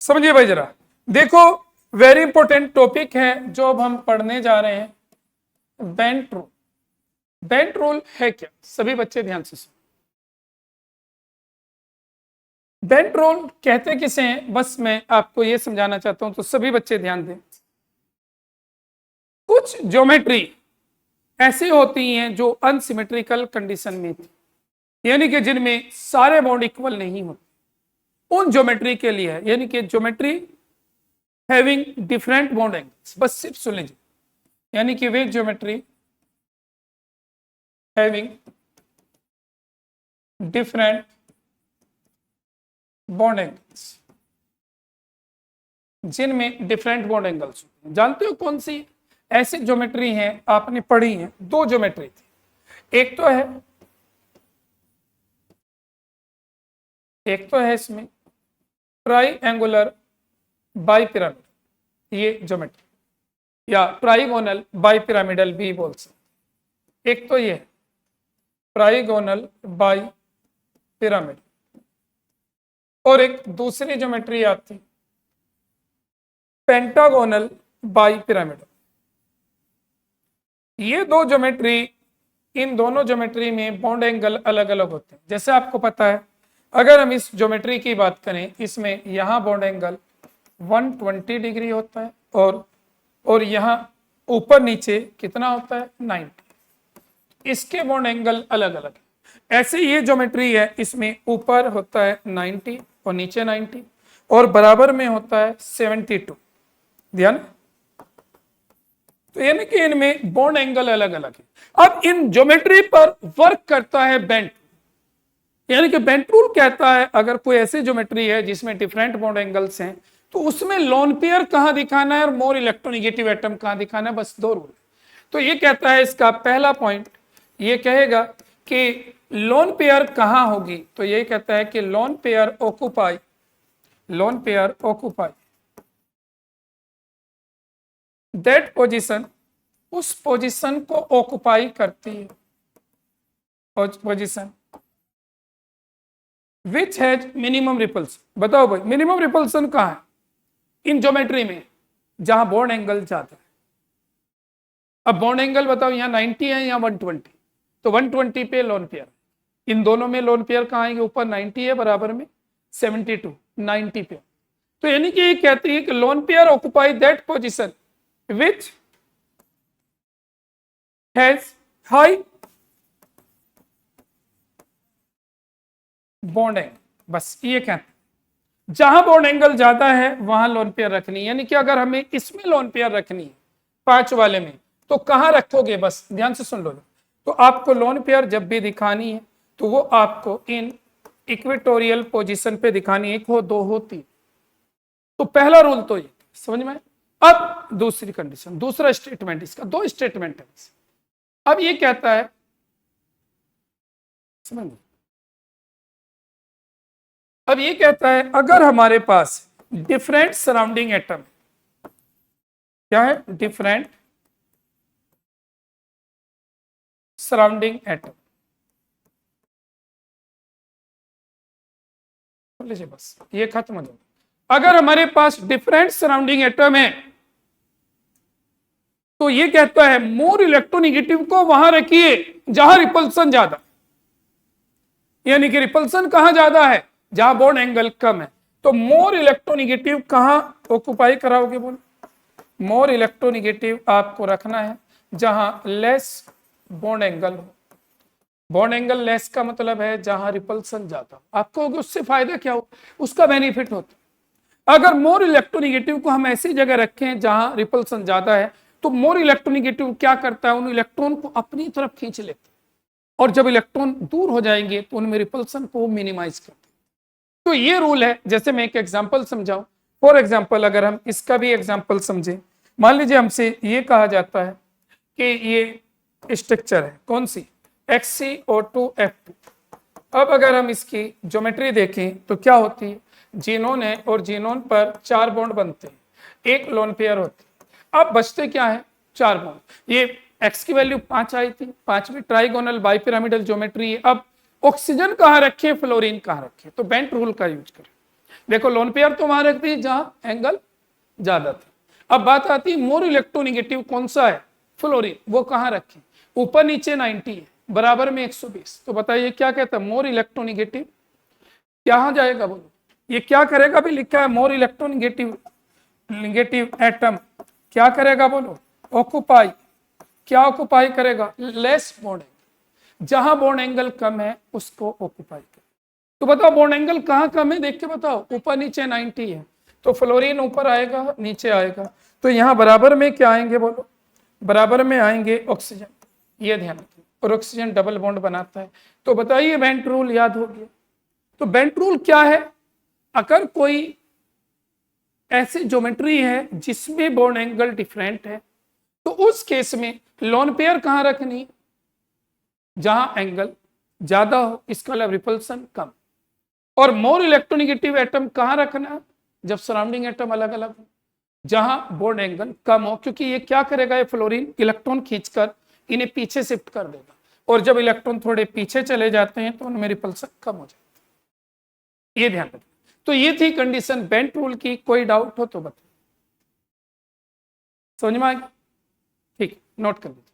समझिए भाई जरा, देखो वेरी इंपॉर्टेंट टॉपिक है जो अब हम पढ़ने जा रहे हैं, बेंट रूल। बेंट रूल है क्या, सभी बच्चे ध्यान से सुनो। बेंट रूल कहते किसे हैं, बस मैं आपको यह समझाना चाहता हूं, तो सभी बच्चे ध्यान दें। कुछ ज्योमेट्री ऐसी होती हैं जो अनसिमेट्रिकल कंडीशन में थी, यानी कि जिनमें सारे बॉन्ड इक्वल नहीं होते, उन ज्योमेट्री के लिए है, यानी कि geometry having different bond angles. बस सिर्फ सुन लीजिए, यानी कि वे geometry having different bond angles, जिनमें डिफरेंट बॉन्ड एंगल्स होते हैं। जानते हो कौन सी ऐसी ज्योमेट्री हैं, आपने पढ़ी है, दो ज्योमेट्री थी। एक तो है इसमें ट्राइएंगुलर बाइपिरामिड, ये ज्योमेट्री, या ट्राइगोनल बाइपिरामिडल भी बोल सकते। एक तो ये ट्राइगोनल बाइपिरामिड, और एक दूसरी ज्योमेट्री आती पेंटागोनल बाइपिरामिड। ये दो ज्योमेट्री, इन दोनों ज्योमेट्री में बॉन्ड एंगल अलग अलग होते हैं। जैसे आपको पता है, अगर हम इस ज्योमेट्री की बात करें, इसमें यहां बॉन्ड एंगल 120 डिग्री होता है, और यहां ऊपर नीचे कितना होता है, 90। इसके बॉन्ड एंगल अलग अलग है। ऐसे ये ज्योमेट्री है, इसमें ऊपर होता है 90 और नीचे 90, और बराबर में होता है 72। ध्यान, तो यानी कि इनमें बॉन्ड एंगल अलग अलग है। अब इन ज्योमेट्री पर वर्क करता है बेंट, यानी कि बेंट रूल कहता है अगर कोई ऐसी ज्योमेट्री है जिसमें डिफरेंट बॉन्ड एंगल्स हैं, तो उसमें लोन पेयर कहां दिखाना है और मोर इलेक्ट्रोनेगेटिव एटम कहां दिखाना है, बस दो रूल। तो ये कहता है, इसका पहला पॉइंट ये कहेगा कि लोन पेयर कहां होगी, तो ये कहता है कि lone pair occupy that position, उस पोजीशन को ऑक्युपाई करती है, position which has minimum repulsion. बताओ भाई, मिनिमम रिपल्सन कहां है इन ज्योमेट्री में, जहां बॉन्ड एंगल जाता है। अब बॉन्ड एंगल बताओ, यहां 90 है या 120, तो 120 पे लोन पेयर। इन दोनों में लोन पेयर कहां आएंगे, ऊपर 90 है, बराबर में 72, 90 पे। तो यानी कि ये कहती है कि lone pair occupy that position which has high bond angle। बस ये कहते हैं जहां बॉन्ड एंगल ज्यादा है वहां लोन पेयर रखनी है। यानी कि अगर हमें इसमें लोन पेयर रखनी है 5 वाले में, तो कहां रखोगे, बस ध्यान से सुन लो। तो आपको लोन पेयर जब भी दिखानी है तो वो आपको इन इक्वेटोरियल पोजीशन पे दिखानी है, 1 हो 2 हो 3। तो पहला रूल तो ये समझ में। अब दूसरी कंडीशन, दूसरा स्टेटमेंट, इसका 2 स्टेटमेंट है। अब ये कहता है, समझ, अब ये कहता है अगर हमारे पास डिफरेंट सराउंडिंग एटम, क्या है, डिफरेंट सराउंडिंग एटम, लीजिए बस ये खत्म हो जाए। अगर हमारे पास डिफरेंट सराउंडिंग एटम है, तो ये कहता है मोर इलेक्ट्रोनेगेटिव को वहां रखिए जहां रिपल्सन ज्यादा, यानी कि रिपल्सन कहां ज्यादा है, जहां बॉन्ड एंगल कम है। तो मोर इलेक्ट्रोनेगेटिव कहां ऑक्युपाई कराओगे, बोलो, मोर इलेक्ट्रोनेगेटिव आपको रखना है जहां लेस बॉन्ड एंगल हो। बॉन्ड एंगल लेस का मतलब है जहां रिपल्सन ज्यादा हो। आपको उससे फायदा क्या हो, उसका बेनिफिट होता। अगर मोर इलेक्ट्रोनेगेटिव को हम ऐसी जगह रखें जहां रिपल्सन ज्यादा है, तो मोर इलेक्ट्रोनेगेटिव क्या करता है, उन इलेक्ट्रॉन को अपनी तरफ खींच लेता है, और जब इलेक्ट्रॉन दूर हो जाएंगे तो उनमें रिपल्सन को मिनिमाइज करते हैं। तो ये रूल है। जैसे मैं एक एग्जांपल समझाऊं, फॉर एग्जांपल अगर हम इसका भी एग्जांपल समझें, मान लीजिए हमसे ये कहा जाता है कि ये स्ट्रक्चर है, कौन सी, XCO2F2। अब अगर हम इसकी ज्योमेट्री देखें तो क्या होती है, जीनोन है और जीनोन पर 4 बॉन्ड बनते हैं, एक लोन पेयर होती है। अब बचते क्या है, 4 बॉन्ड। ये एक्स की वैल्यू 5 आई थी, 5 में ट्राइगोनल बाइपिरामिडल ज्योमेट्री है। अब ऑक्सीजन कहां रखे, फ्लोरीन कहां रखे, तो बेंट रूल का यूज करें। देखो लोन पेयर तो वहां रखती है जहां एंगल ज्यादा था। अब बात आती है मोर इलेक्ट्रोनिगेटिव कौन सा है, फ्लोरीन, वो कहां रखें, ऊपर नीचे 90 है, बराबर में 120, तो बताइए क्या कहता है मोर इलेक्ट्रोनिगेटिव कहां जाएगा बोलो, ये क्या करेगा, भी लिखा है मोर इलेक्ट्रोनिगेटिव निगेटिव एटम क्या करेगा बोलो, ऑक्युपाई, क्या ऑक्युपाई करेगा, लेस बॉन्ड एंगल, जहां बॉन्ड एंगल कम है उसको ऑक्युपाई करेगा। तो बताओ बॉन्ड एंगल कहां कम है, देख के बताओ, ऊपर नीचे 90 है, तो फ्लोरीन ऊपर आएगा नीचे आएगा, तो यहां बराबर में क्या आएंगे बोलो, बराबर में आएंगे ऑक्सीजन, ये ध्यान रखिए, और ऑक्सीजन डबल बॉन्ड बनाता है। तो बताइए बेंट रूल याद हो गया। तो बेंट रूल क्या है, अगर कोई ऐसी ज्योमेट्री है जिसमें बॉन्ड एंगल डिफरेंट है तो उस केस में लोन पेयर कहां रखनी, जहां एंगल ज्यादा हो, इसका मतलब रिपल्सन कम, और मोर इलेक्ट्रोनिगेटिव एटम कहां रखना, जब सराउंडिंग एटम अलग अलग हो, जहां बॉन्ड एंगल कम हो, क्योंकि ये क्या करेगा, ये फ्लोरीन इलेक्ट्रॉन खींचकर इन्हें पीछे शिफ्ट कर देगा, और जब इलेक्ट्रॉन थोड़े पीछे चले जाते हैं तो उनमें रिपल्सन कम हो जाता है, ये ध्यान रखना। तो ये थी कंडीशन बेंट रूल की, कोई डाउट हो तो बताओ, समझ में आ गया, ठीक, नोट कर लीजिए।